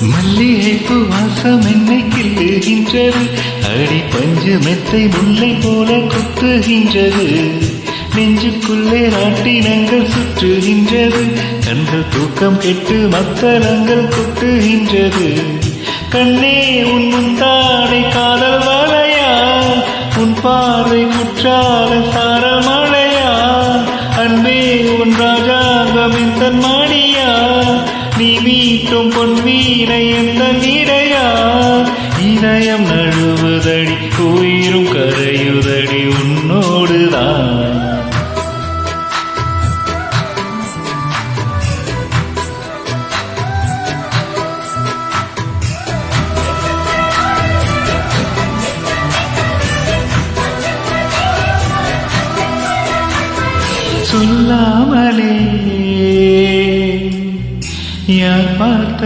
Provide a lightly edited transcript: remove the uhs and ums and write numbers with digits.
மல்லிகைப்பு வாசம் என்னை கிள்ளுகின்றது, அடி பஞ்சு மெத்தை முல்லை போல குத்துகின்றது. நெஞ்சுக்குள்ளே நாட்டினங்கள் சுற்றுகின்றது, கண்கள் தூக்கம் கெட்டு மத்தளங்கள் கொட்டுகின்றது. கண்ணே உன் முந்தானை காதல் வளையா, உன் பார்வை குற்றால சாரமழையா, அன்பே உன் ராஜாங்கம் எந்த மாடியா, நீ மீட்டும் பொன் வீணை எந்த நீடையா. இதயம் நழுவுதடி உயிரும் கரையுதடி உன்னோடுதான். சொல்லாமலே யார் பார்த்த